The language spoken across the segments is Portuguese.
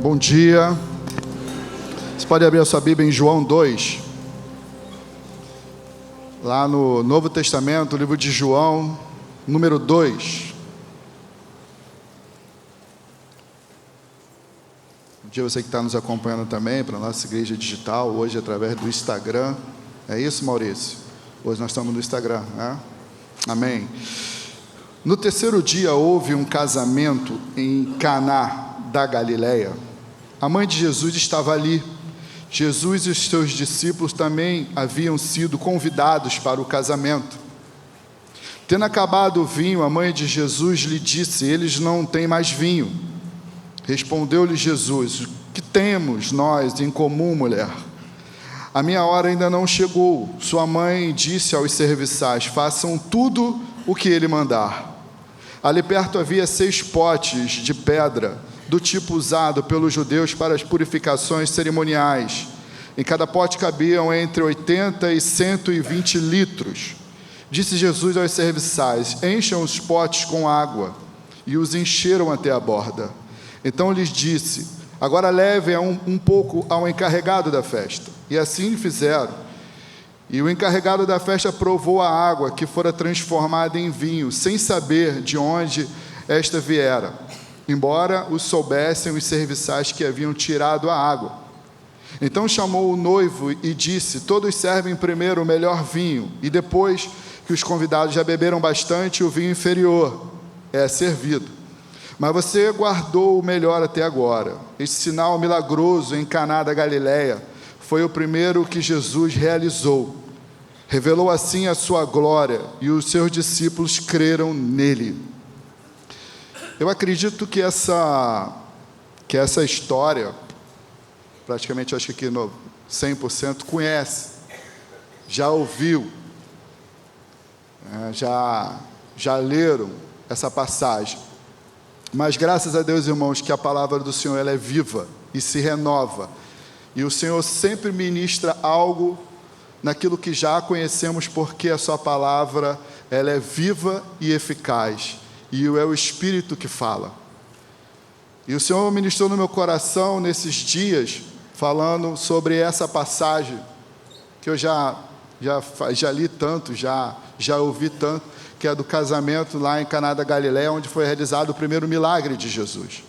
Bom dia. Você pode abrir a sua Bíblia em João 2. Lá no Novo Testamento, o livro de João, número 2. Bom dia você que está nos acompanhando também para a nossa igreja digital, hoje através do Instagram. É isso, Maurício? Hoje nós estamos no Instagram, né? Amém. No terceiro dia houve um casamento em Caná da Galileia. A mãe de Jesus estava ali. Jesus e os seus discípulos também haviam sido convidados para o casamento. Tendo acabado o vinho, a mãe de Jesus lhe disse: eles não têm mais vinho. Respondeu-lhe Jesus: o que temos nós em comum, mulher? A minha hora ainda não chegou. Sua mãe disse aos serviçais: façam tudo o que ele mandar. Ali perto havia 6 potes de pedra, do tipo usado pelos judeus para as purificações cerimoniais. Em cada pote cabiam entre 80 e 120 litros. Disse Jesus aos serviçais: encham os potes com água. E os encheram até a borda. Então lhes disse: agora levem um pouco ao encarregado da festa. E assim fizeram. E o encarregado da festa provou a água que fora transformada em vinho, sem saber de onde esta viera, embora o soubessem os serviçais que haviam tirado a água. Então chamou o noivo e disse: todos servem primeiro o melhor vinho, e depois que os convidados já beberam bastante, o vinho inferior é servido. Mas você guardou o melhor até agora. Este sinal milagroso em Caná da Galileia foi o primeiro que Jesus realizou. Revelou assim a sua glória, e os seus discípulos creram nele. Eu acredito que essa história, praticamente acho que aqui 100% conhece, já ouviu, já leram essa passagem. Mas graças a Deus, irmãos, que a palavra do Senhor ela é viva e se renova. E o Senhor sempre ministra algo naquilo que já conhecemos, porque a sua palavra ela é viva e eficaz. E é o Espírito que fala. E o Senhor ministrou no meu coração nesses dias, falando sobre essa passagem, que eu já li tanto, já ouvi tanto, que é do casamento lá em Caná da Galileia, onde foi realizado o primeiro milagre de Jesus.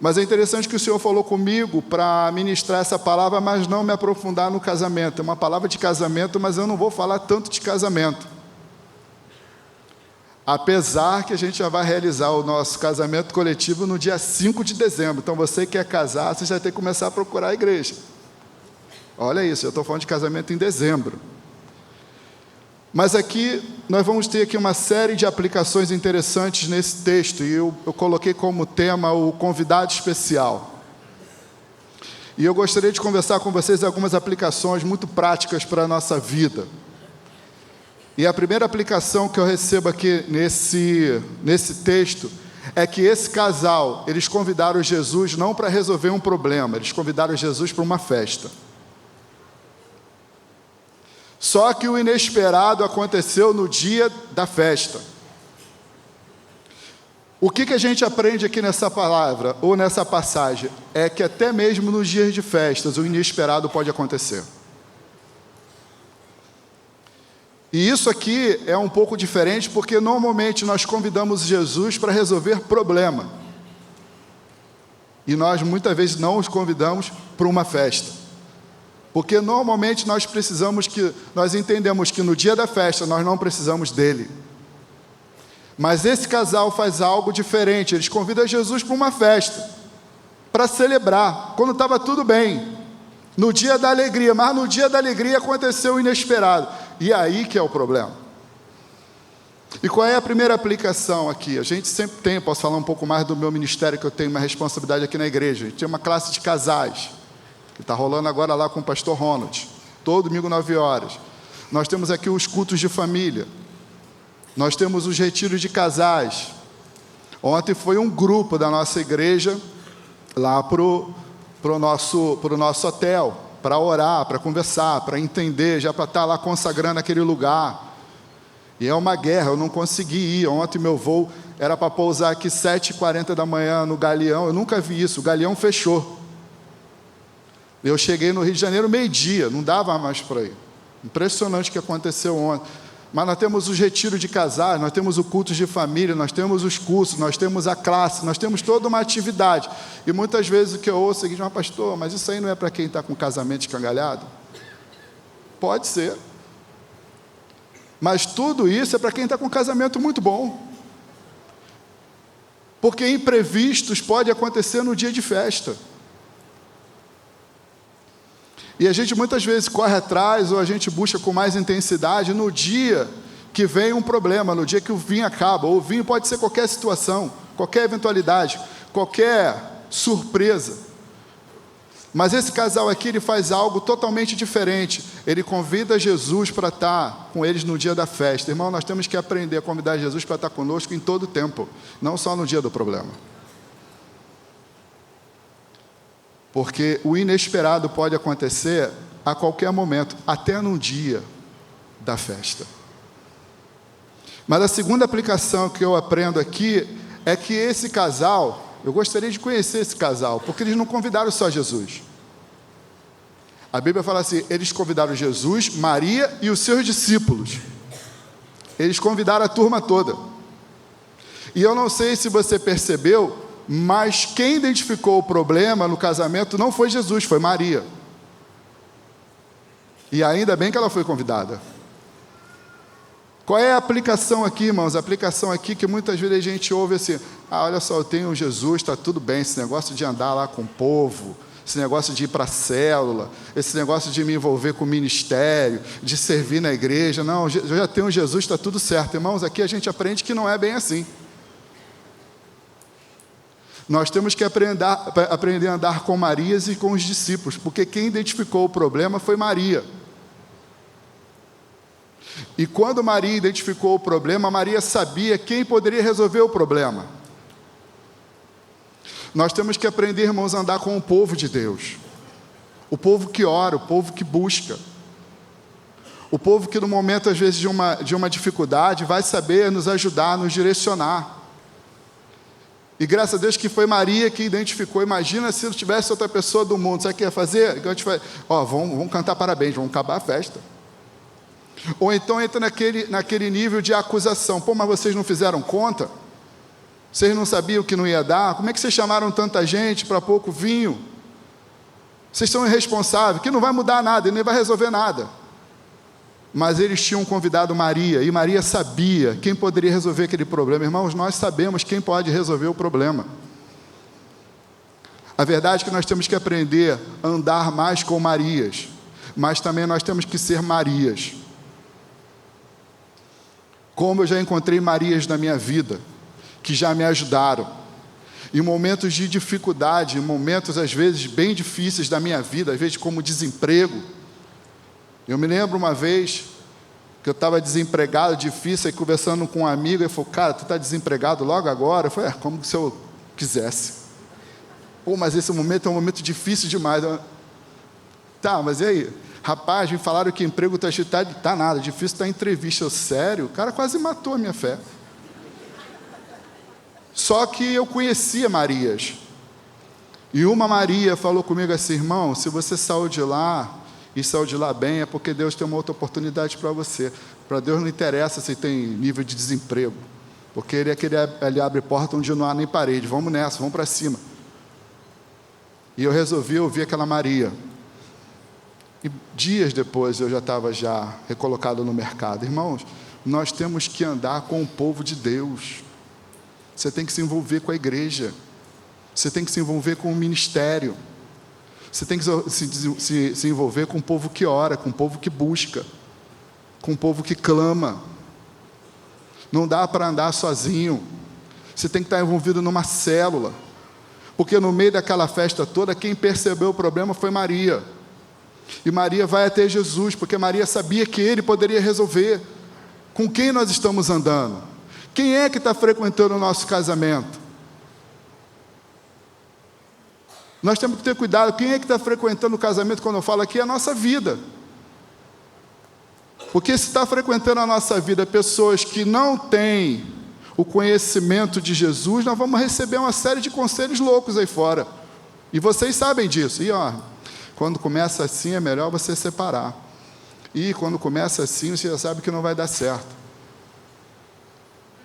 Mas é interessante que o Senhor falou comigo para ministrar essa palavra, mas não me aprofundar no casamento. É uma palavra de casamento, mas eu não vou falar tanto de casamento. Apesar que a gente já vai realizar o nosso casamento coletivo no dia 5 de dezembro. Então, você que quer casar, você já tem que começar a procurar a igreja. Olha isso, eu estou falando de casamento em dezembro. Mas aqui, nós vamos ter aqui uma série de aplicações interessantes nesse texto. E eu coloquei como tema o convidado especial. E eu gostaria de conversar com vocês algumas aplicações muito práticas para a nossa vida. E a primeira aplicação que eu recebo aqui nesse texto é que esse casal, eles convidaram Jesus não para resolver um problema, eles convidaram Jesus para uma festa. Só que o inesperado aconteceu no dia da festa. O que a gente aprende aqui nessa palavra, ou nessa passagem, é que até mesmo nos dias de festas, o inesperado pode acontecer. E isso aqui é um pouco diferente, porque normalmente nós convidamos Jesus para resolver problema. E nós muitas vezes não os convidamos para uma festa. Porque normalmente nós entendemos que no dia da festa nós não precisamos dele. Mas esse casal faz algo diferente, eles convidam Jesus para uma festa, para celebrar, quando estava tudo bem, no dia da alegria, mas no dia da alegria aconteceu o inesperado. E aí que é o problema. E qual é a primeira aplicação aqui? A gente sempre tem, posso falar um pouco mais do meu ministério, que eu tenho uma responsabilidade aqui na igreja. A gente tem uma classe de casais, que está rolando agora lá com o pastor Ronald, todo domingo 9 horas. Nós temos aqui os cultos de família. Nós temos os retiros de casais. Ontem foi um grupo da nossa igreja lá pro nosso hotel, para orar, para conversar, para entender, já para estar lá consagrando aquele lugar. E é uma guerra, eu não consegui ir. Ontem meu voo era para pousar aqui 7h40 da manhã no Galeão, eu nunca vi isso, o Galeão fechou. Eu cheguei no Rio de Janeiro meio-dia, não dava mais para ir. Impressionante o que aconteceu ontem. Mas nós temos os retiros de casais, nós temos o culto de família, nós temos os cursos, nós temos a classe, nós temos toda uma atividade. E muitas vezes o que eu ouço é que, mas pastor, mas isso aí não é para quem está com casamento escangalhado? Pode ser. Mas tudo isso é para quem está com casamento muito bom. Porque imprevistos podem acontecer no dia de festa. E a gente muitas vezes corre atrás, ou a gente busca com mais intensidade no dia que vem um problema, no dia que o vinho acaba. Ou o vinho pode ser qualquer situação, qualquer eventualidade, qualquer surpresa. Mas esse casal aqui, ele faz algo totalmente diferente. Ele convida Jesus para estar com eles no dia da festa. Irmão, nós temos que aprender a convidar Jesus para estar conosco em todo o tempo, não só no dia do problema. Porque o inesperado pode acontecer a qualquer momento, até no dia da festa. Mas a segunda aplicação que eu aprendo aqui é que esse casal, eu gostaria de conhecer esse casal, porque eles não convidaram só Jesus. A Bíblia fala assim, eles convidaram Jesus, Maria e os seus discípulos. Eles convidaram a turma toda. E eu não sei se você percebeu, mas quem identificou o problema no casamento não foi Jesus, foi Maria. E ainda bem que ela foi convidada. Qual é a aplicação aqui, irmãos? A aplicação aqui que muitas vezes a gente ouve assim, olha só, eu tenho Jesus, está tudo bem, esse negócio de andar lá com o povo, esse negócio de ir para a célula, esse negócio de me envolver com o ministério, de servir na igreja, não, eu já tenho Jesus, está tudo certo. Irmãos, aqui a gente aprende que não é bem assim. Nós temos que aprender a andar com Marias e com os discípulos, porque quem identificou o problema foi Maria. E quando Maria identificou o problema, Maria sabia quem poderia resolver o problema. Nós temos que aprender, irmãos, a andar com o povo de Deus. O povo que ora, o povo que busca. O povo que no momento, às vezes, de uma dificuldade, vai saber nos ajudar, nos direcionar. E graças a Deus que foi Maria que identificou. Imagina se tivesse outra pessoa do mundo, sabe o que ia fazer? Então a gente vai, vamos cantar parabéns, vamos acabar a festa. Ou então entra naquele nível de acusação. Mas vocês não fizeram conta? Vocês não sabiam que não ia dar? Como é que vocês chamaram tanta gente para pouco vinho? Vocês são irresponsáveis, que não vai mudar nada, e nem vai resolver nada. Mas eles tinham convidado Maria, e Maria sabia quem poderia resolver aquele problema. Irmãos, nós sabemos quem pode resolver o problema. A verdade é que nós temos que aprender a andar mais com Marias, mas também nós temos que ser Marias. Como eu já encontrei Marias na minha vida, que já me ajudaram, em momentos de dificuldade, em momentos às vezes bem difíceis da minha vida, às vezes como desemprego. Eu me lembro uma vez que eu estava desempregado, difícil, aí conversando com um amigo, ele falou, cara, tu está desempregado logo agora? Eu falei, como se eu quisesse. Mas esse momento é um momento difícil demais. Tá, mas e aí? Rapaz, me falaram que emprego tá nada, difícil tá em entrevista. Sério? O cara quase matou a minha fé. Só que eu conhecia Marias. E uma Maria falou comigo assim, irmão, se você saiu de lá e saiu de lá bem, é porque Deus tem uma outra oportunidade para você. Para Deus não interessa se tem nível de desemprego, porque Ele abre porta onde não há nem parede. Vamos nessa, vamos para cima. E eu resolvi ouvir aquela Maria. E dias depois eu já estava recolocado no mercado. Irmãos, nós temos que andar com o povo de Deus. Você tem que se envolver com a igreja. Você tem que se envolver com o ministério. Você tem que se envolver com o povo que ora, com o povo que busca, com o povo que clama. Não dá para andar sozinho. Você tem que estar envolvido numa célula. Porque no meio daquela festa toda, quem percebeu o problema foi Maria. E Maria vai até Jesus, porque Maria sabia que Ele poderia resolver. Com quem nós estamos andando? Quem é que está frequentando o nosso casamento? Nós temos que ter cuidado. Quem é que está frequentando o casamento? Quando eu falo aqui, é a nossa vida. Porque se está frequentando a nossa vida pessoas que não têm o conhecimento de Jesus, nós vamos receber uma série de conselhos loucos aí fora. E vocês sabem disso. E quando começa assim é melhor você separar. E quando começa assim você já sabe que não vai dar certo.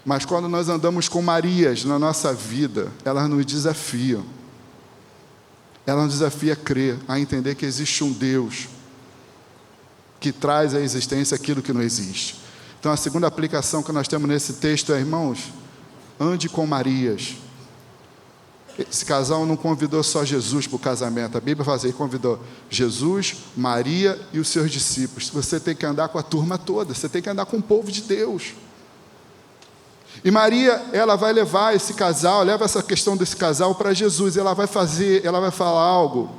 Mas quando nós andamos com Marias na nossa vida, elas nos desafiam. Elas nos desafiam a crer, a entender que existe um Deus que traz à existência aquilo que não existe. Então a segunda aplicação que nós temos nesse texto é, irmãos, ande com Marias. Esse casal não convidou só Jesus para o casamento, a Bíblia fala assim, ele convidou Jesus, Maria e os seus discípulos. Você tem que andar com a turma toda, você tem que andar com o povo de Deus. E Maria, ela vai levar esse casal, leva essa questão desse casal para Jesus, ela vai falar algo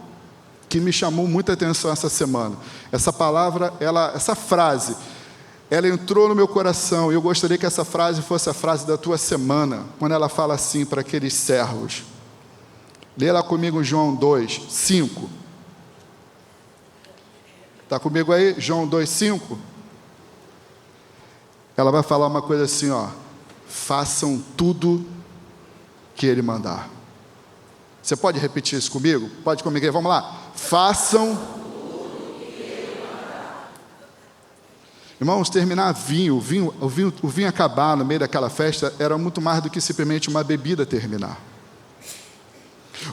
que me chamou muita atenção essa semana. Essa palavra, essa frase, ela entrou no meu coração, e eu gostaria que essa frase fosse a frase da tua semana, quando ela fala assim para aqueles servos. Lê lá comigo João 2, 5. Está comigo aí? João 2, 5. Ela vai falar uma coisa assim, façam tudo que Ele mandar. Você pode repetir isso comigo? Pode comigo aí, vamos lá. Façam tudo que Ele mandar. Irmãos, terminar o vinho acabar no meio daquela festa era muito mais do que simplesmente uma bebida terminar.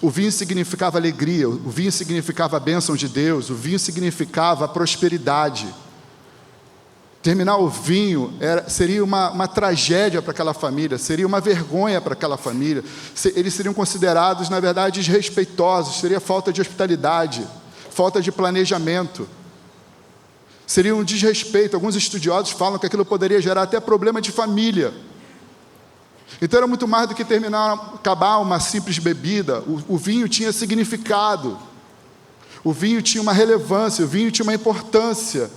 O vinho significava alegria, o vinho significava a bênção de Deus, o vinho significava a prosperidade. Terminar o vinho seria uma tragédia para aquela família, seria uma vergonha para aquela família. Eles seriam considerados, na verdade, desrespeitosos, seria falta de hospitalidade, falta de planejamento. Seria um desrespeito. Alguns estudiosos falam que aquilo poderia gerar até problema de família. Então era muito mais do que acabar uma simples bebida. O vinho tinha significado, o vinho tinha uma relevância, o vinho tinha uma importância.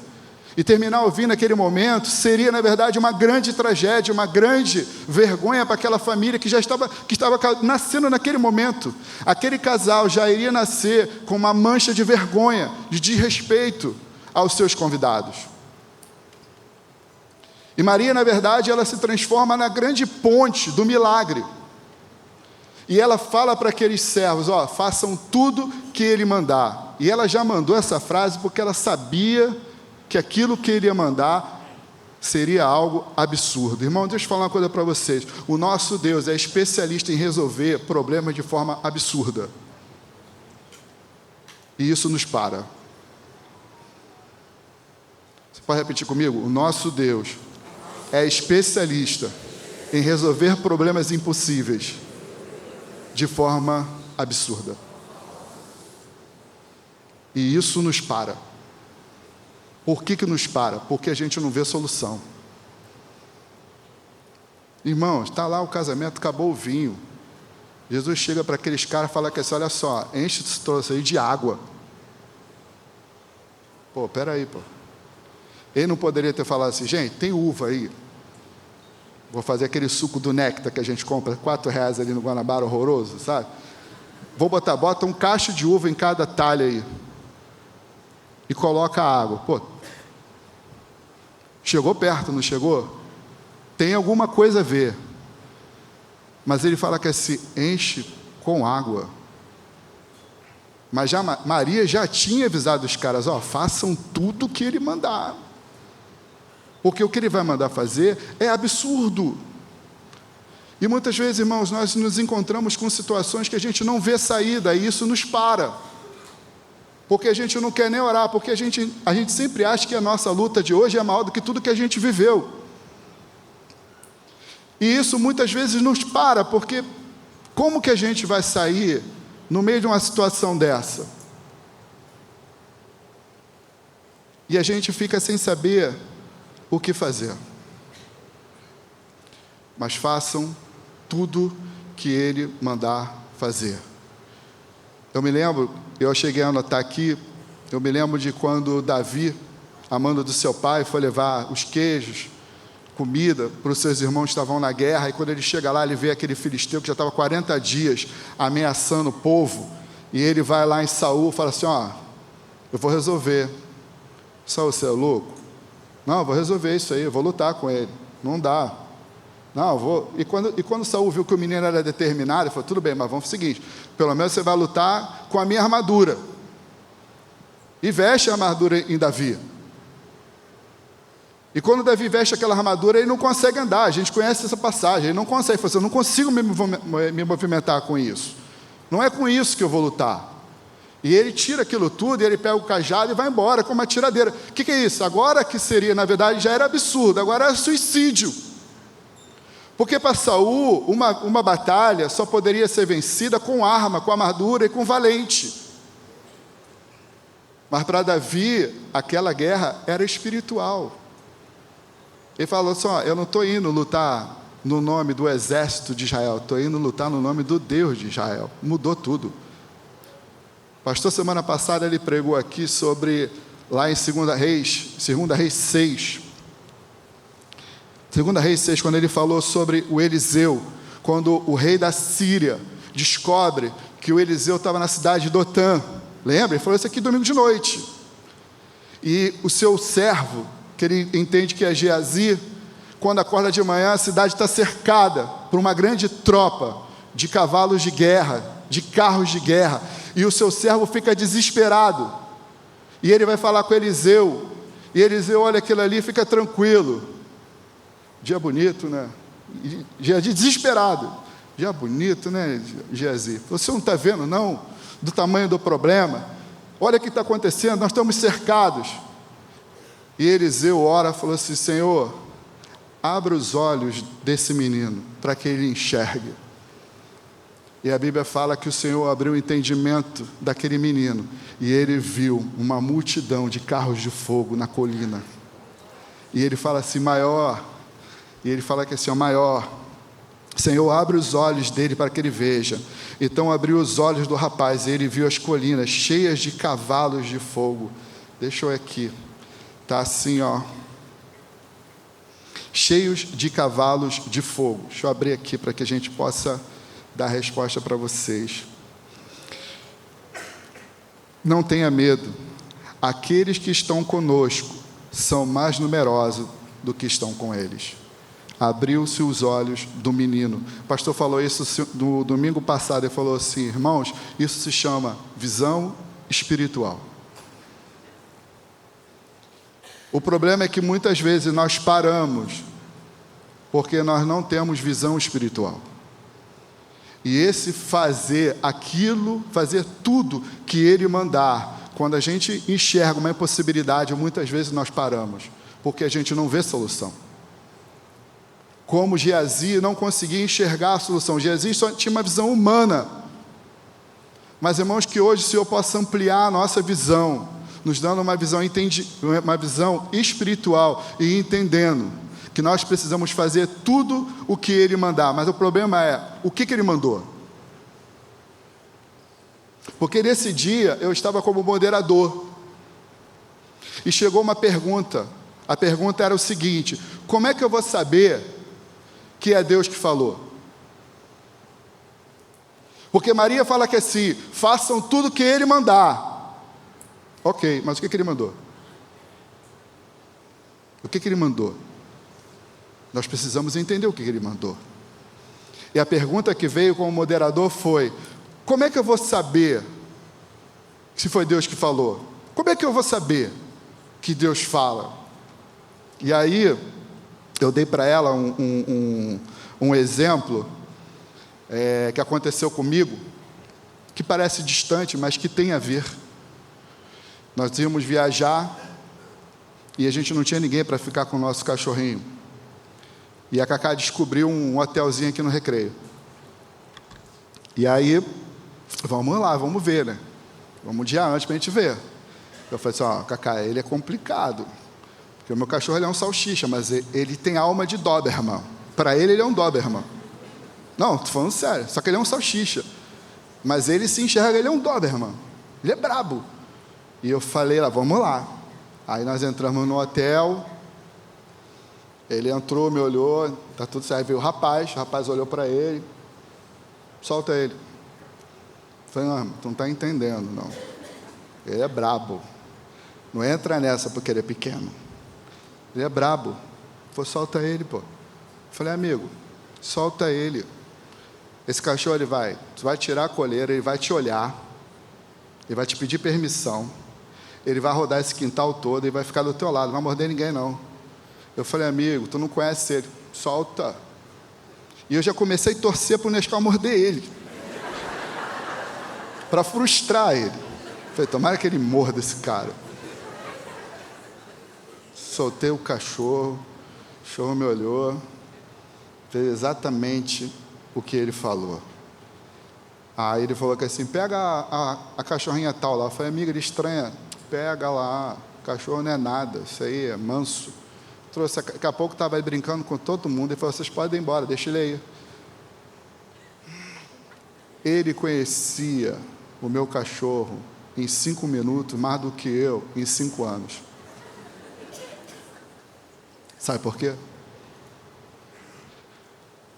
E terminar o vinho naquele momento seria, na verdade, uma grande tragédia, uma grande vergonha para aquela família que estava nascendo naquele momento. Aquele casal já iria nascer com uma mancha de vergonha, de desrespeito aos seus convidados. E Maria, na verdade, ela se transforma na grande ponte do milagre. E ela fala para aqueles servos, façam tudo que Ele mandar. E ela já mandou essa frase porque ela sabia que aquilo que Ele ia mandar seria algo absurdo. Irmão, deixa eu falar uma coisa para vocês. O nosso Deus é especialista em resolver problemas de forma absurda. E isso nos para. Você pode repetir comigo? O nosso Deus é especialista em resolver problemas impossíveis de forma absurda. E isso nos para. Por que nos para? Porque a gente não vê solução. Irmãos, está lá o casamento, acabou o vinho. Jesus chega para aqueles caras e fala que assim, olha só, enche esse troço aí de água. Peraí, Ele não poderia ter falado assim, gente, tem uva aí. Vou fazer aquele suco do néctar que a gente compra, R$4 ali no Guanabara, horroroso, sabe? Bota um cacho de uva em cada talha aí. E coloca a água. Chegou perto, não chegou? Tem alguma coisa a ver. Mas ele fala que se enche com água. Mas Maria já tinha avisado os caras, façam tudo o que Ele mandar. Porque o que Ele vai mandar fazer é absurdo. E muitas vezes, irmãos, nós nos encontramos com situações que a gente não vê saída, e isso nos para. Porque a gente não quer nem orar, porque a gente sempre acha que a nossa luta de hoje é maior do que tudo que a gente viveu. E isso muitas vezes nos para, porque como que a gente vai sair no meio de uma situação dessa? E a gente fica sem saber o que fazer. Mas façam tudo que Ele mandar fazer. Eu me lembro, eu cheguei a anotar aqui, eu me lembro de quando Davi, amando do seu pai, foi levar os queijos, comida para os seus irmãos que estavam na guerra, e quando ele chega lá, ele vê aquele filisteu que já estava 40 dias ameaçando o povo, e ele vai lá em Saul e fala assim, eu vou resolver. Saul, você é louco? Não, eu vou resolver isso aí, eu vou lutar com ele. Não dá. Não, eu vou. E quando Saul viu que o menino era determinado, ele falou, tudo bem, mas vamos fazer o seguinte, pelo menos você vai lutar com a minha armadura. E veste a armadura em Davi. E quando Davi veste aquela armadura, ele não consegue andar. A gente conhece essa passagem. Ele não consegue. Ele fala assim, eu não consigo me movimentar com isso. Não é com isso que eu vou lutar. E ele tira aquilo tudo, e ele pega o cajado e vai embora com uma tiradeira. O que é isso? Agora que seria, na verdade, já era absurdo. Agora era suicídio. Porque para Saul, uma batalha só poderia ser vencida com arma, com armadura e com valente. Mas para Davi, aquela guerra era espiritual. Ele falou assim, eu não estou indo lutar no nome do exército de Israel, estou indo lutar no nome do Deus de Israel. Mudou tudo. Pastor, semana passada ele pregou aqui sobre, lá em 2 Reis 6. 2 Reis 6, quando ele falou sobre o Eliseu, quando o rei da Síria descobre que o Eliseu estava na cidade de Dotã. Lembra? Ele falou isso aqui domingo de noite. E o seu servo, que ele entende que é Geazi, quando acorda de manhã, a cidade está cercada por uma grande tropa de cavalos de guerra, de carros de guerra, e o seu servo fica desesperado, e ele vai falar com Eliseu, e Eliseu olha aquilo ali e fica tranquilo. Dia bonito, né? Geazi desesperado. Dia bonito, né, Geazi? Você não está vendo, não, do tamanho do problema? Olha o que está acontecendo, nós estamos cercados. E Eliseu ora e falou assim, Senhor, abra os olhos desse menino, para que ele enxergue. E a Bíblia fala que o Senhor abriu o entendimento daquele menino, e ele viu uma multidão de carros de fogo na colina. E ele fala assim, maior, e ele fala que assim, maior, Senhor, abre os olhos dele para que ele veja. Então abriu os olhos do rapaz, e ele viu as colinas cheias de cavalos de fogo. Deixa eu aqui. Está assim, cheios de cavalos de fogo. Deixa eu abrir aqui para que a gente possa dar a resposta para vocês. Não tenha medo. Aqueles que estão conosco são mais numerosos do que estão com eles. Abriu-se os olhos do menino. O pastor falou isso no domingo passado. Ele falou assim, irmãos, isso se chama visão espiritual. O problema é que muitas vezes nós paramos, porque nós não temos visão espiritual. E esse fazer aquilo, fazer tudo que Ele mandar, quando a gente enxerga uma impossibilidade, muitas vezes nós paramos, porque a gente não vê solução. Como Geazi não conseguia enxergar a solução. Geazi só tinha uma visão humana. Mas, irmãos, que hoje o Senhor possa ampliar a nossa visão, nos dando uma visão espiritual e entendendo que nós precisamos fazer tudo o que Ele mandar. Mas o problema é, o que Ele mandou? Porque nesse dia eu estava como moderador e chegou uma pergunta. A pergunta era o seguinte, como é que eu vou saber que é Deus que falou? Porque Maria fala que assim, façam tudo o que Ele mandar. Ok, mas o que Ele mandou? O que Ele mandou? Nós precisamos entender o que Ele mandou. E a pergunta que veio como moderador foi, como é que eu vou saber se foi Deus que falou? Como é que eu vou saber que Deus fala? E aí, eu dei para ela um exemplo que aconteceu comigo, que parece distante, mas que tem a ver. Nós íamos viajar e a gente não tinha ninguém para ficar com o nosso cachorrinho. E a Cacá descobriu um hotelzinho aqui no Recreio. E aí, vamos lá, vamos ver, né? Vamos um dia antes para a gente ver. Eu falei assim, Cacá, ele é complicado. Porque o meu cachorro ele é um salsicha, mas ele tem alma de Doberman. Para ele é um Doberman. Não, estou falando sério. Só que ele é um salsicha. Mas ele se enxerga, ele é um Doberman. Ele é brabo. E eu falei lá, vamos lá. Aí nós entramos no hotel. Ele entrou, me olhou. Tá tudo certo. Aí veio o rapaz olhou para ele. Solta ele. Eu falei, não, tu não está entendendo, não. Ele é brabo. Não entra nessa porque ele é pequeno. Ele é brabo. Falei, solta ele, pô. Falei, amigo, solta ele. Esse cachorro, tu vai tirar a coleira, ele vai te olhar, ele vai te pedir permissão, ele vai rodar esse quintal todo e vai ficar do teu lado, não vai morder ninguém não. Eu falei, amigo, tu não conhece ele, solta. E eu já comecei a torcer para o Nescau morder ele, para frustrar ele. Falei, tomara que ele morda esse cara. Soltei o cachorro me olhou, fez exatamente o que ele falou. Aí ele falou que assim, pega a cachorrinha tal lá. Eu falei, amiga, ele estranha, pega lá, cachorro não é nada, isso aí é manso. Trouxe, daqui a pouco estava aí brincando com todo mundo, ele falou, vocês podem ir embora, deixa ele aí. Ele conhecia o meu cachorro em 5 minutos, mais do que eu em 5 anos. Sabe por quê?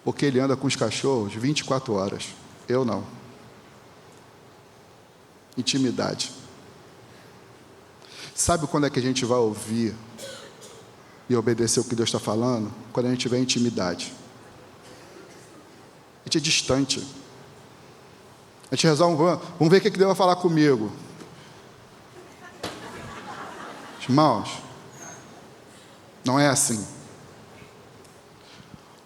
Porque ele anda com os cachorros 24 horas. Eu não. Intimidade. Sabe quando é que a gente vai ouvir e obedecer o que Deus está falando? Quando a gente tiver intimidade. A gente é distante. A gente resolve, vamos ver o que Deus vai falar comigo. Irmãos, não é assim.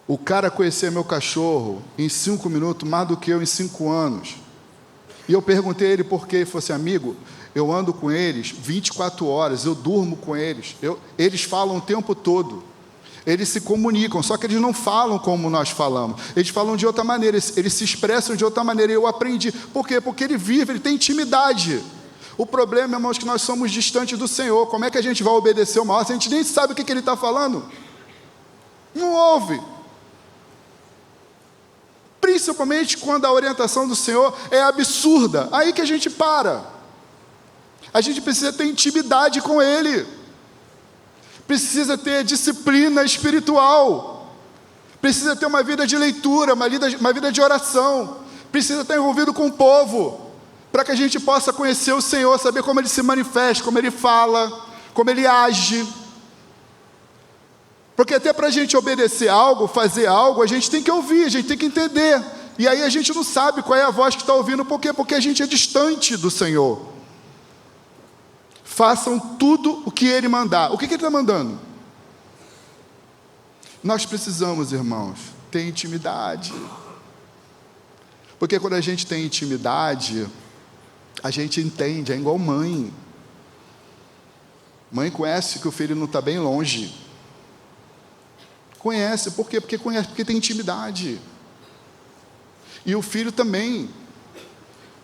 O cara conhecia meu cachorro em 5 minutos, mais do que eu em 5 anos. E eu perguntei a ele por quê. Ele falou assim, amigo, eu ando com eles 24 horas, eu durmo com eles. Eles falam o tempo todo. Eles se comunicam, só que eles não falam como nós falamos. Eles falam de outra maneira, eles se expressam de outra maneira. E eu aprendi. Por quê? Porque ele vive, ele tem intimidade. O problema, irmãos, é que nós somos distantes do Senhor. Como é que a gente vai obedecer o maior se a gente nem sabe o que ele está falando? Não ouve. Principalmente quando a orientação do Senhor é absurda. Aí que a gente para. A gente precisa ter intimidade com Ele. Precisa ter disciplina espiritual. Precisa ter uma vida de leitura, uma vida de oração. Precisa estar envolvido com o povo, para que a gente possa conhecer o Senhor, saber como Ele se manifesta, como Ele fala, como Ele age. Porque até para a gente obedecer algo, fazer algo, a gente tem que ouvir, a gente tem que entender. E aí a gente não sabe qual é a voz que está ouvindo. Por quê? Porque a gente é distante do Senhor. Façam tudo o que Ele mandar. O que Ele está mandando? Nós precisamos, irmãos, ter intimidade. Porque quando a gente tem intimidade, a gente entende, é igual mãe. Mãe conhece que o filho não está bem longe. Conhece, por quê? Porque conhece, porque tem intimidade. E o filho também.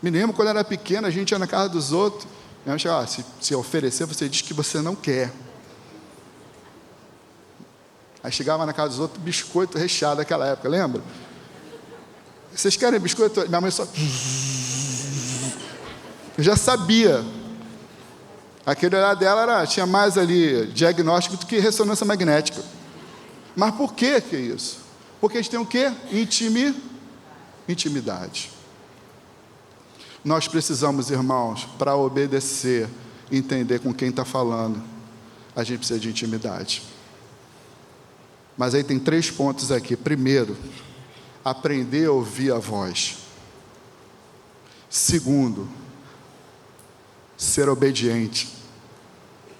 Me lembro quando eu era pequeno, a gente ia na casa dos outros. Minha mãe chegava, se oferecer, você diz que você não quer. Aí chegava na casa dos outros, biscoito recheado daquela época, lembra? Vocês querem biscoito? Minha mãe só... Eu já sabia. Aquele olhar dela tinha mais ali diagnóstico do que ressonância magnética. Mas por que é isso? Porque a gente tem o quê? Intimidade. Nós precisamos, irmãos, para obedecer, entender com quem está falando, a gente precisa de intimidade. Mas aí tem 3 pontos aqui. Primeiro, aprender a ouvir a voz. Segundo, ser obediente.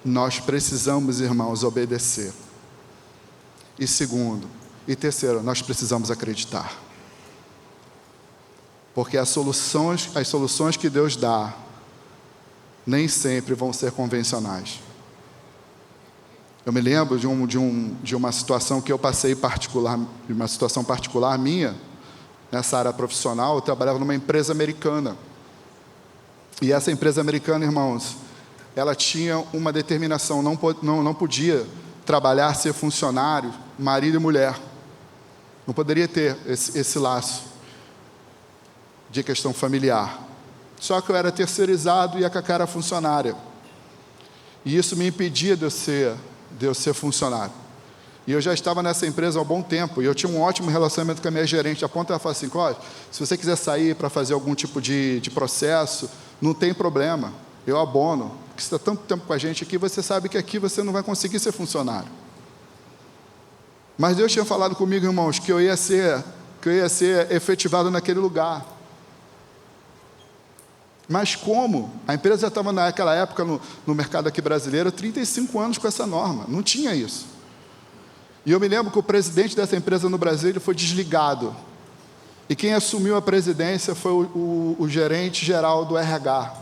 Nós precisamos, irmãos, obedecer. E terceiro, nós precisamos acreditar. Porque as soluções que Deus dá, nem sempre vão ser convencionais. Eu me lembro de uma situação que eu passei particular, de uma situação particular minha, nessa área profissional. Eu trabalhava numa empresa americana. E essa empresa americana, irmãos, ela tinha uma determinação, não podia trabalhar, ser funcionário, marido e mulher. Não poderia ter esse laço de questão familiar. Só que eu era terceirizado e a Cacá era funcionária. E isso me impedia de eu ser funcionário. E eu já estava nessa empresa há um bom tempo, e eu tinha um ótimo relacionamento com a minha gerente, a ponto de ela falar assim, se você quiser sair para fazer algum tipo de processo, não tem problema, eu abono, porque você está tanto tempo com a gente aqui, você sabe que aqui você não vai conseguir ser funcionário. Mas Deus tinha falado comigo, irmãos, que eu ia ser efetivado naquele lugar. Mas como? A empresa já estava naquela época no mercado aqui brasileiro, 35 anos com essa norma, não tinha isso. E eu me lembro que o presidente dessa empresa no Brasil, ele foi desligado. E quem assumiu a presidência foi o gerente geral do RH.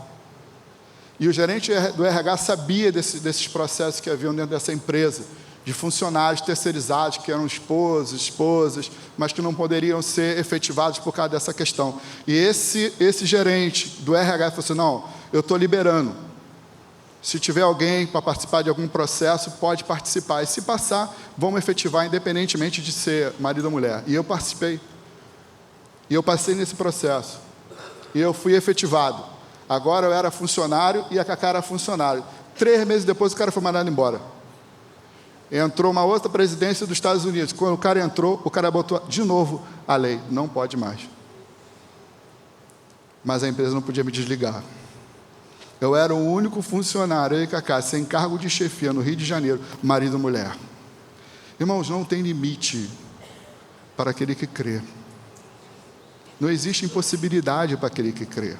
E o gerente do RH sabia desses processos que haviam dentro dessa empresa, de funcionários terceirizados, que eram esposas, mas que não poderiam ser efetivados por causa dessa questão. E esse gerente do RH falou assim, não, eu estou liberando. Se tiver alguém para participar de algum processo, pode participar. E se passar, vamos efetivar, independentemente de ser marido ou mulher. E eu participei. E eu passei nesse processo. E eu fui efetivado. Agora eu era funcionário e a Cacá era funcionário. 3 meses depois o cara foi mandado embora. Entrou uma outra presidência dos Estados Unidos. Quando o cara entrou, o cara botou de novo a lei. Não pode mais. Mas a empresa não podia me desligar. Eu era o único funcionário, eu e Cacá, sem cargo de chefia no Rio de Janeiro, marido e mulher. Irmãos, não tem limite para aquele que crê. Não existe impossibilidade para aquele que crê.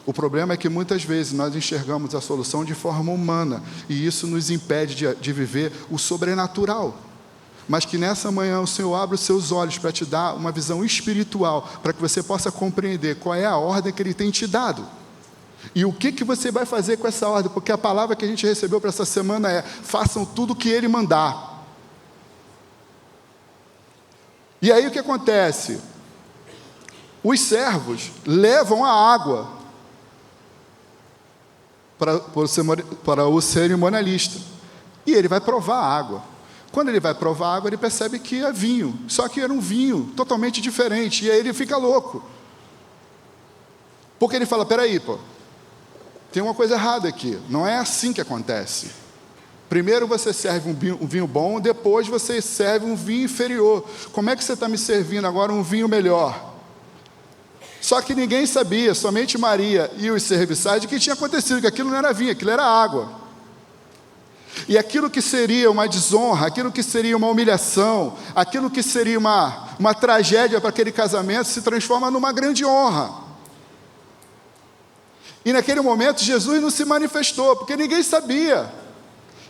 O problema é que muitas vezes nós enxergamos a solução de forma humana e isso nos impede de viver o sobrenatural. Mas que nessa manhã o Senhor abra os seus olhos para te dar uma visão espiritual, para que você possa compreender qual é a ordem que Ele tem te dado. E o que você vai fazer com essa ordem? Porque a palavra que a gente recebeu para essa semana é: façam tudo o que Ele mandar. E aí o que acontece? Os servos levam a água para o cerimonialista. E ele vai provar a água. Quando ele vai provar a água, ele percebe que é vinho. Só que era um vinho totalmente diferente. E aí ele fica louco. Porque ele fala, peraí, tem uma coisa errada aqui. Não é assim que acontece. Primeiro você serve um vinho bom, depois você serve um vinho inferior. Como é que você está me servindo agora um vinho melhor? Só que ninguém sabia, somente Maria e os serviçais, de que tinha acontecido, que aquilo não era vinho, aquilo era água. E aquilo que seria uma desonra, aquilo que seria uma humilhação, aquilo que seria uma tragédia para aquele casamento, se transforma numa grande honra. E naquele momento Jesus não se manifestou, porque ninguém sabia.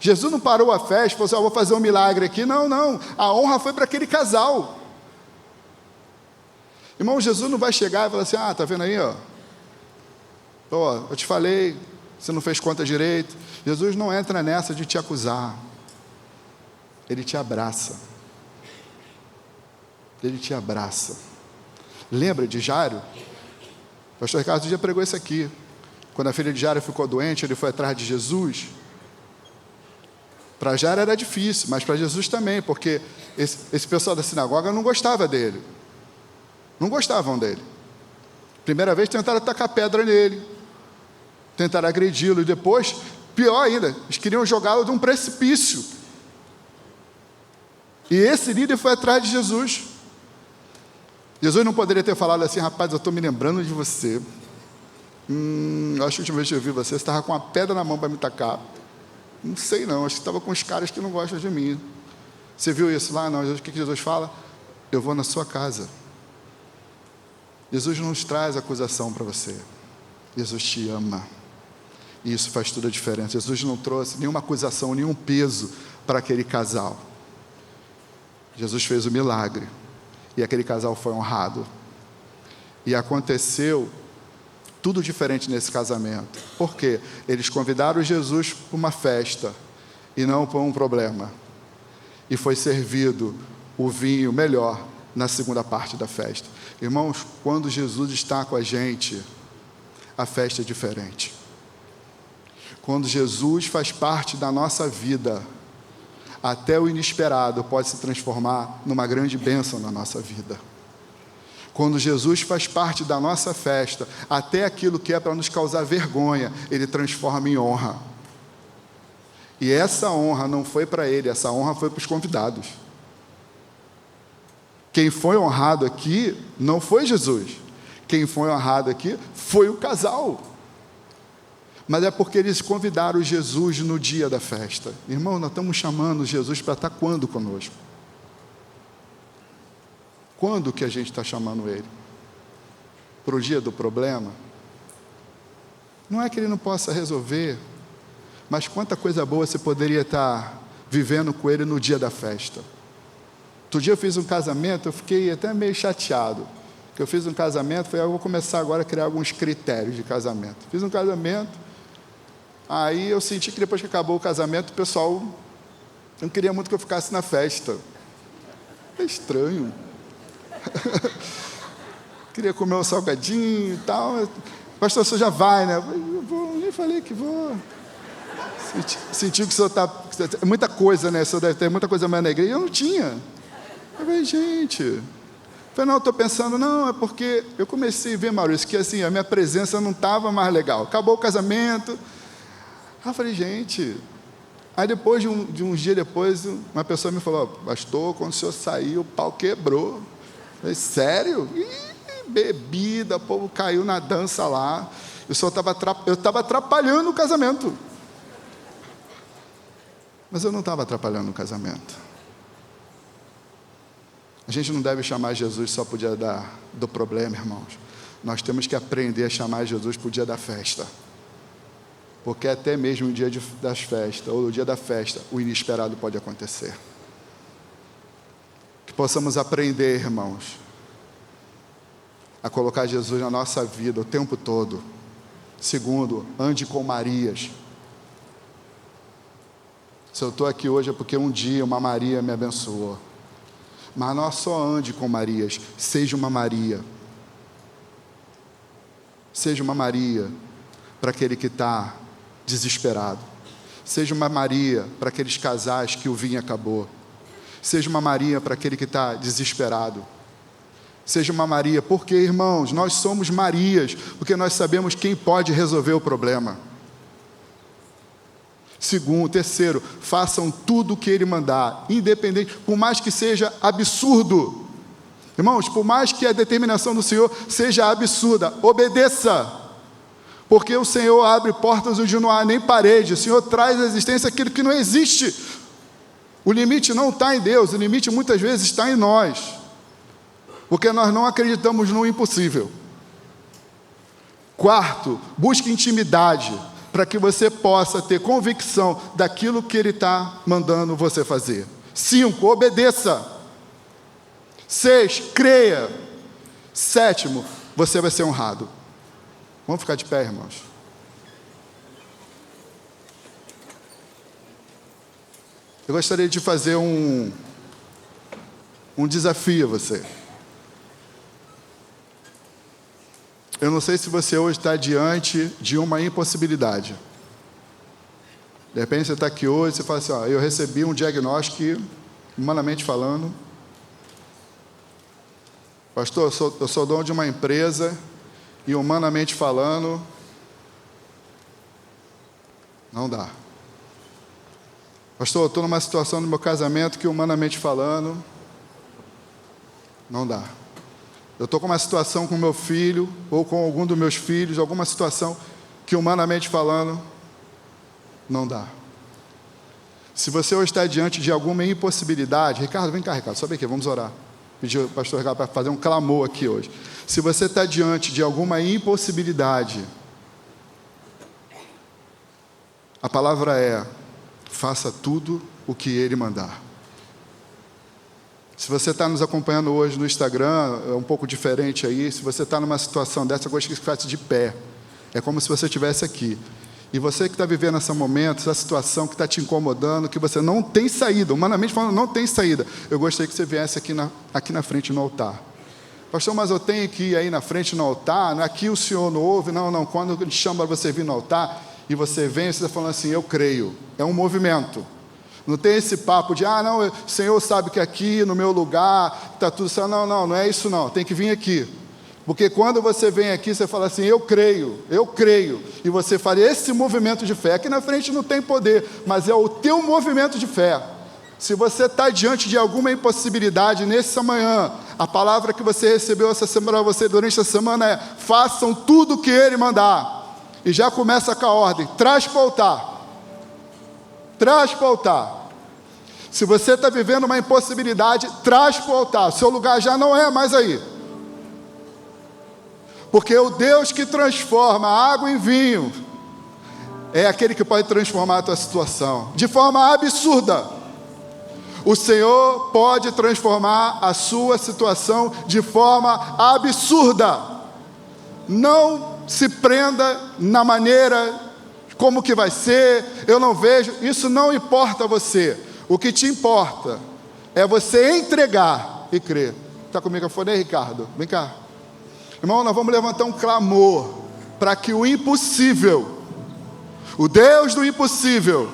Jesus não parou a festa, falou assim, vou fazer um milagre aqui. Não, a honra foi para aquele casal. Irmão, Jesus não vai chegar e falar assim, tá vendo aí, ó, eu te falei, você não fez conta direito. Jesus não entra nessa de te acusar. Ele te abraça. Ele te abraça. Lembra de Jairo? O pastor Ricardo já pregou isso aqui. Quando a filha de Jairo ficou doente, ele foi atrás de Jesus. Para Jairo era difícil, mas para Jesus também, porque esse pessoal da sinagoga não gostava dele. Não gostavam dele. Primeira vez tentaram tacar pedra nele, tentaram agredi-lo, e depois, pior ainda, eles queriam jogá-lo de um precipício. E esse líder foi atrás de Jesus. Jesus não poderia ter falado assim, rapaz, eu estou me lembrando de você. Acho que a última vez que eu vi você estava com uma pedra na mão para me tacar. Não sei não, acho que estava com os caras que não gostam de mim. Você viu isso lá? Não, o que Jesus fala? Eu vou na sua casa. Jesus não nos traz acusação para você. Jesus te ama. E isso faz toda a diferença. Jesus não trouxe nenhuma acusação, nenhum peso para aquele casal. Jesus fez o milagre. E aquele casal foi honrado. E aconteceu tudo diferente nesse casamento. Por quê? Eles convidaram Jesus para uma festa e não para um problema. E foi servido o vinho melhor na segunda parte da festa. Irmãos, quando Jesus está com a gente, a festa é diferente. Quando Jesus faz parte da nossa vida, até o inesperado pode se transformar numa grande bênção na nossa vida. Quando Jesus faz parte da nossa festa, até aquilo que é para nos causar vergonha, Ele transforma em honra. E essa honra não foi para Ele, essa honra foi para os convidados. Quem foi honrado aqui não foi Jesus. Quem foi honrado aqui foi o casal. mas é porque eles convidaram Jesus no dia da festa. Irmão, nós estamos chamando Jesus para estar quando conosco? Quando que a gente está chamando Ele? Para o dia do problema? Não é que Ele não possa resolver, mas quanta coisa boa você poderia estar vivendo com Ele no dia da festa. Outro dia eu fiz um casamento, eu fiquei até meio chateado, porque eu fiz um casamento, falei, eu vou começar agora a criar alguns critérios de casamento. Fiz um casamento, aí eu senti que depois que acabou o casamento, o pessoal não queria muito que eu ficasse na festa. É estranho. Queria comer um salgadinho e tal. Pastor, você já vai, né? Eu vou, nem falei que vou. Sentiu que o senhor está... Muita coisa, né? O senhor deve ter muita coisa mais na igreja. Eu não tinha. Eu falei, gente... Eu falei, não, eu estou pensando, não, é porque eu comecei a ver, Maurício, que assim, a minha presença não estava mais legal. Acabou o casamento. Aí eu falei, gente... Aí depois de um dia depois, uma pessoa me falou, pastor, quando o senhor saiu, o pau quebrou. Eu falei, sério? Bebida, o povo caiu na dança lá. Eu estava atrapalhando o casamento. Mas eu não estava atrapalhando o casamento. A gente não deve chamar Jesus só para o dia do problema, irmãos. Nós temos que aprender a chamar Jesus para o dia da festa. Porque até mesmo no dia das festas, ou no dia da festa, o inesperado pode acontecer. Que possamos aprender, irmãos, a colocar Jesus na nossa vida o tempo todo. Segundo, ande com Marias. Se eu estou aqui hoje é porque um dia uma Maria me abençoou. Mas não só ande com Marias, seja uma Maria. Seja uma Maria para aquele que está desesperado. Seja uma Maria para aqueles casais que o vinho acabou. Seja uma Maria para aquele que está desesperado. Seja uma Maria, porque, irmãos, nós somos Marias, porque nós sabemos quem pode resolver o problema. Segundo, terceiro, façam tudo o que Ele mandar, independente, por mais que seja absurdo. Irmãos, por mais que a determinação do Senhor seja absurda, obedeça. Porque o Senhor abre portas onde não há nem parede. O Senhor traz à existência aquilo que não existe. O limite não está em Deus, o limite muitas vezes está em nós. Porque nós não acreditamos no impossível. Quarto, busque intimidade, para que você possa ter convicção daquilo que Ele está mandando você fazer. 5, obedeça. 6, creia. 7, você vai ser honrado. Vamos ficar de pé, irmãos. Eu gostaria de fazer um desafio a você. Eu não sei se você hoje está diante de uma impossibilidade. De repente você está aqui hoje e você fala assim, eu recebi um diagnóstico que, humanamente falando, pastor, eu sou dono de uma empresa e, humanamente falando, não dá. Pastor, eu estou numa situação no meu casamento que, humanamente falando, não dá. Eu estou com uma situação com meu filho, ou com algum dos meus filhos, alguma situação que, humanamente falando, não dá. Se você hoje está diante de alguma impossibilidade, Ricardo, vem cá, Ricardo, sobe aqui, vamos orar. Pedi ao pastor Ricardo para fazer um clamor aqui hoje. Se você está diante de alguma impossibilidade, a palavra é, faça tudo o que Ele mandar. Se você está nos acompanhando hoje no Instagram, é um pouco diferente aí. Se você está numa situação dessa, eu gostaria que você ficasse de pé. É como se você estivesse aqui. E você que está vivendo esse momento, essa situação que está te incomodando, que você não tem saída, humanamente falando, não tem saída, eu gostaria que você viesse aqui na frente no altar. Pastor, mas eu tenho que ir aí na frente no altar, aqui o senhor não ouve? Não, quando a gente chama você vir no altar, e você vem, você está falando assim, eu creio. É um movimento. Não tem esse papo de, não, o Senhor sabe que aqui no meu lugar está tudo certo. Não é isso não, tem que vir aqui. Porque quando você vem aqui, você fala assim, eu creio, e você faz esse movimento de fé. Aqui na frente não tem poder, mas é o teu movimento de fé. Se você está diante de alguma impossibilidade nessa manhã, a palavra que você recebeu essa semana, você durante essa semana é, façam tudo o que Ele mandar. E já começa com a ordem: traz para o altar. Traz para o altar. Se você está vivendo uma impossibilidade, traz para o altar. Seu lugar já não é mais aí. Porque o Deus que transforma a água em vinho é aquele que pode transformar a tua situação de forma absurda. O Senhor pode transformar a sua situação de forma absurda. Não se prenda na maneira como que vai ser, eu não vejo, isso não importa a você. O que te importa é você entregar e crer. Está com o microfone aí, Ricardo? Vem cá. Irmão, nós vamos levantar um clamor para que o impossível, o Deus do impossível,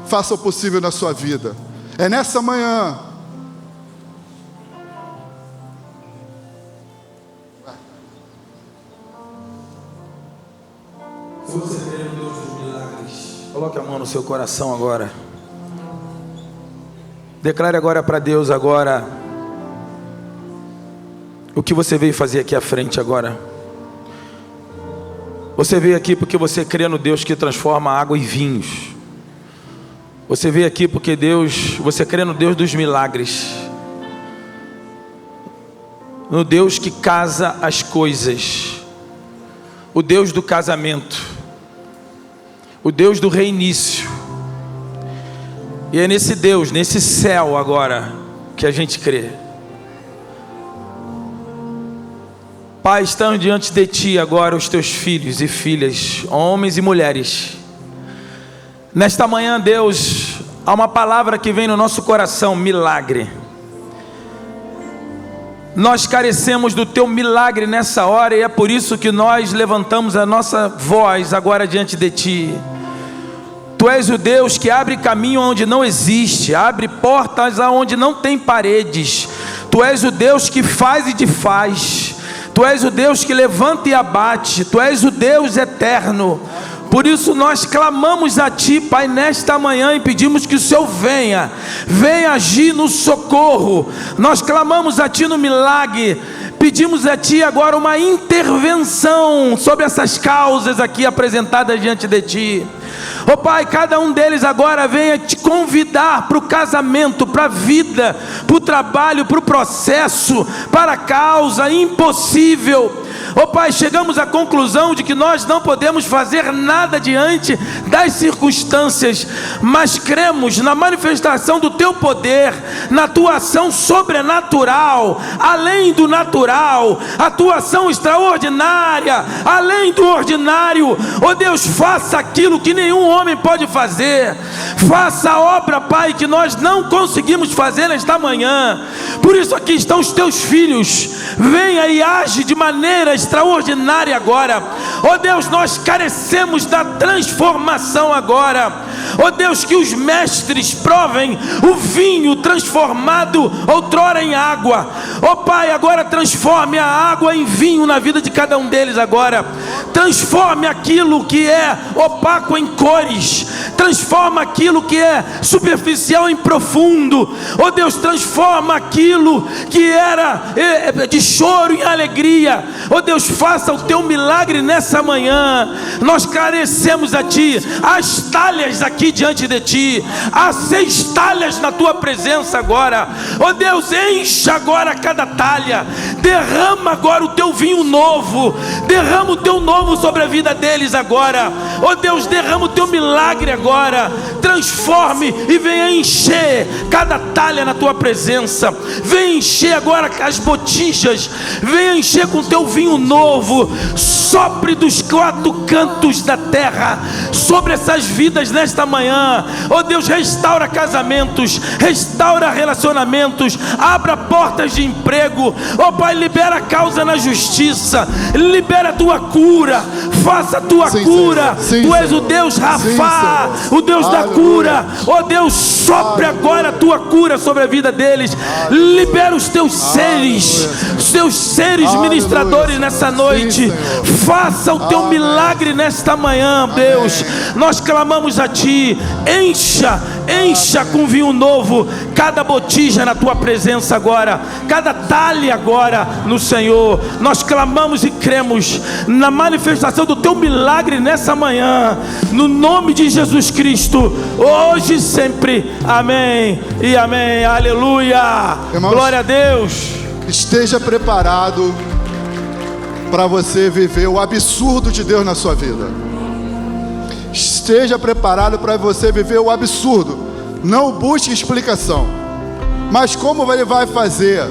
faça o possível na sua vida. É nessa manhã. Se você crê no Deus dos milagres, coloque a mão no seu coração agora. Declare agora para Deus agora o que você veio fazer aqui à frente agora. Você veio aqui porque você crê no Deus que transforma água em vinhos. Você veio aqui porque você crê no Deus dos milagres, no Deus que casa as coisas, o Deus do casamento, o Deus do reinício. E é nesse Deus, nesse céu agora, que a gente crê. Pai, estão diante de Ti agora os Teus filhos e filhas, homens e mulheres. Nesta manhã, Deus, há uma palavra que vem no nosso coração: milagre. Nós carecemos do Teu milagre nessa hora, e é por isso que nós levantamos a nossa voz agora diante de Ti. Tu és o Deus que abre caminho onde não existe, abre portas aonde não tem paredes. Tu és o Deus que faz e desfaz. Tu és o Deus que levanta e abate. Tu és o Deus eterno. Por isso nós clamamos a Ti, Pai, nesta manhã, e pedimos que o Senhor venha agir no socorro. Nós clamamos a Ti no milagre. Pedimos a Ti agora uma intervenção sobre essas causas aqui apresentadas diante de Ti. Ó Pai, cada um deles agora venha te convidar para o casamento, para a vida, para o trabalho, para o processo, para a causa impossível. Ó Pai, chegamos à conclusão de que nós não podemos fazer nada diante das circunstâncias, mas cremos na manifestação do Teu poder, na Tua ação sobrenatural, além do natural, a Tua ação extraordinária, além do ordinário. Ó Deus, faça aquilo que nenhum homem pode fazer. Faça a obra, Pai, que nós não conseguimos fazer nesta manhã. Por isso aqui estão os Teus filhos. Venha e age de maneira extraordinária agora. Ó Deus, nós carecemos da transformação agora. Ó Deus, que os mestres provem o vinho transformado outrora em água. Ó Pai, agora transforme a água em vinho na vida de cada um deles agora. Transforme aquilo que é opaco em cores. Transforma aquilo que é superficial em profundo. Ó Deus, transforma aquilo que era de choro em alegria. Ó Deus, faça o Teu milagre nessa manhã. Nós carecemos a Ti. As talhas aqui diante de Ti, há 6 talhas na Tua presença agora. Ó Deus, encha agora cada talha. Derrama agora o Teu vinho novo. Derrama o Teu novo sobre a vida deles agora. Ó Deus, derrama o Teu milagre agora. Transforme e venha encher cada talha na Tua presença. Venha encher agora as botijas. Venha encher com o Teu vinho novo. Sopre dos 4 cantos da terra sobre essas vidas nesta manhã. Ó Deus, restaura casamentos, restaura relacionamentos, abra portas de emprego. Ó Pai, libera a causa na justiça, libera a Tua cura, faça a Tua cura. Tu és o Deus Rafa, o Deus da cura. Ó Deus, sopre agora a Tua cura sobre a vida deles. Libera os Teus seres ministradores nessa noite. Faça o Teu milagre nesta manhã, Deus. Nós clamamos a Ti. Encha com vinho novo cada botija na tua presença agora, cada talhe agora no Senhor. Nós clamamos e cremos na manifestação do teu milagre nessa manhã, no nome de Jesus Cristo, hoje e sempre. Amém e amém. Aleluia. Irmãos, glória a Deus. Esteja preparado para você viver o absurdo de Deus na sua vida. Esteja preparado para você viver o absurdo. Não busque explicação, mas como Ele vai fazer,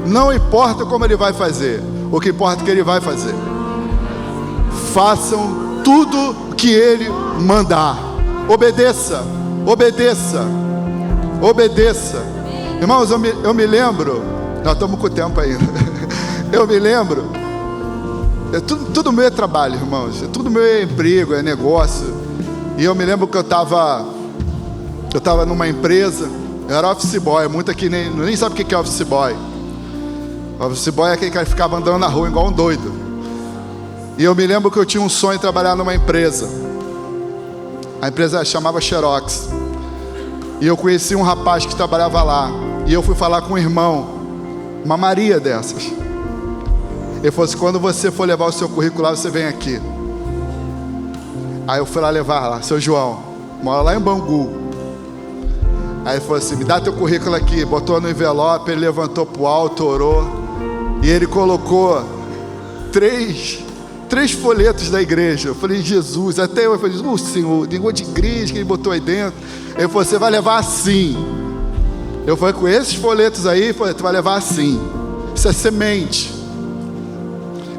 não importa como Ele vai fazer, o que importa é que Ele vai fazer. Façam tudo que Ele mandar. Obedeça, obedeça, obedeça. Irmãos, eu me lembro, nós estamos com o tempo ainda. Eu me lembro, tudo meu é trabalho, irmãos, tudo meu é emprego, é negócio. E eu me lembro que eu estava numa empresa, eu era office boy. Muito aqui nem sabe o que é office boy. Office boy é aquele que ficava andando na rua igual um doido. E eu me lembro que eu tinha um sonho de trabalhar numa empresa. A empresa chamava Xerox. E eu conheci um rapaz que trabalhava lá. E eu fui falar com um irmão, uma Maria dessas. Ele falou assim: quando você for levar o seu currículo lá, você vem aqui. Aí eu fui lá levar lá, seu João, mora lá em Bangu. Aí ele falou assim: me dá teu currículo aqui. Botou no envelope, ele levantou pro alto, orou. E ele colocou três folhetos da igreja. Eu falei: Jesus, até eu falei: Senhor, negócio de igreja que ele botou aí dentro. Ele falou: você vai levar assim. Eu falei: com esses folhetos aí, ele falou: tu vai levar assim. Isso é semente.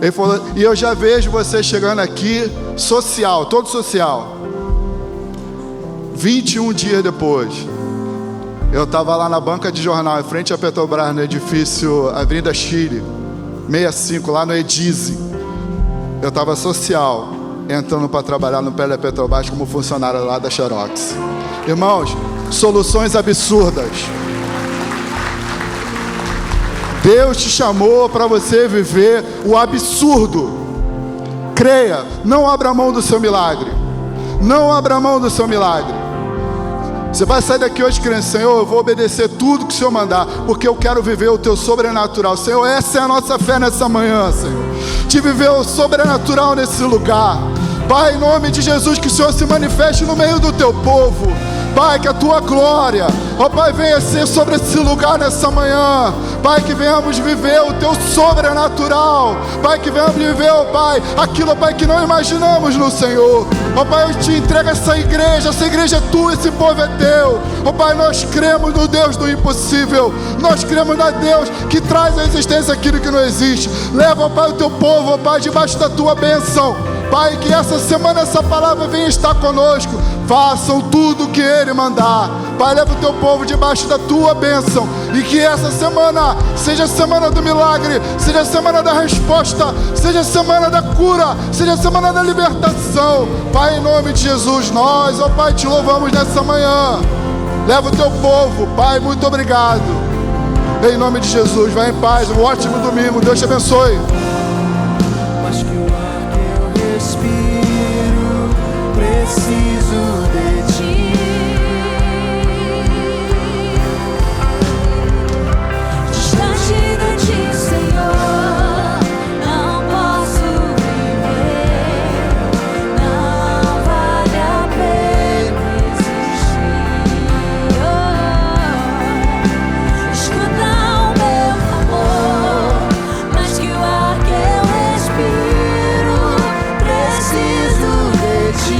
Ele falou: e eu já vejo você chegando aqui, social, todo social. 21 dias depois, eu estava lá na banca de jornal, em frente à Petrobras, no edifício Avenida Chile, 65, lá no Edize. Eu estava social, entrando para trabalhar no pé da Petrobras como funcionário lá da Xerox. Irmãos, soluções absurdas. Deus te chamou para você viver o absurdo. Creia, não abra mão do seu milagre. Não abra mão do seu milagre. Você vai sair daqui hoje crendo: Senhor, eu vou obedecer tudo que o Senhor mandar, porque eu quero viver o teu sobrenatural. Senhor, essa é a nossa fé nessa manhã, Senhor, de viver o sobrenatural nesse lugar. Pai, em nome de Jesus, que o Senhor se manifeste no meio do teu povo. Pai, que a tua glória, ó Pai, venha ser sobre esse lugar nessa manhã. Pai, que venhamos viver o teu sobrenatural. Pai, que venhamos viver, ó Pai, aquilo, ó Pai, que não imaginamos no Senhor. Ó Pai, eu te entrego essa igreja é tua, esse povo é teu. Ó Pai, nós cremos no Deus do impossível. Nós cremos no Deus que traz à existência aquilo que não existe. Leva, ó Pai, o teu povo, ó Pai, debaixo da tua bênção. Pai, que essa semana essa palavra venha estar conosco. Façam tudo o que Ele mandar. Pai, leva o teu povo debaixo da tua bênção. E que essa semana seja a semana do milagre, seja a semana da resposta, seja a semana da cura, seja a semana da libertação. Pai, em nome de Jesus, nós, ó Pai, te louvamos nessa manhã. Leva o teu povo. Pai, muito obrigado. Em nome de Jesus, vai em paz. Um ótimo domingo. Deus te abençoe. Preciso de ti. Distante de ti, Senhor, não posso viver. Não vale a pena existir. Escuta o meu amor, mas que o ar que eu respiro, preciso de ti.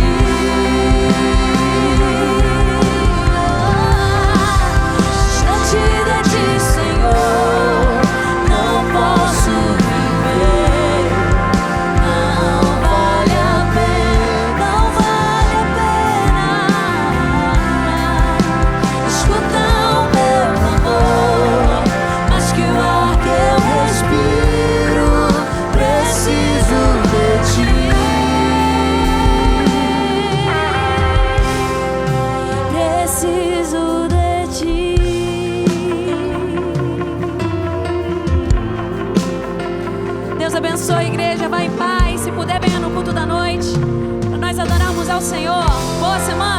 Deus abençoe a igreja, vai em paz. Se puder, venha no culto da noite, para nós adorarmos ao Senhor. Boa semana.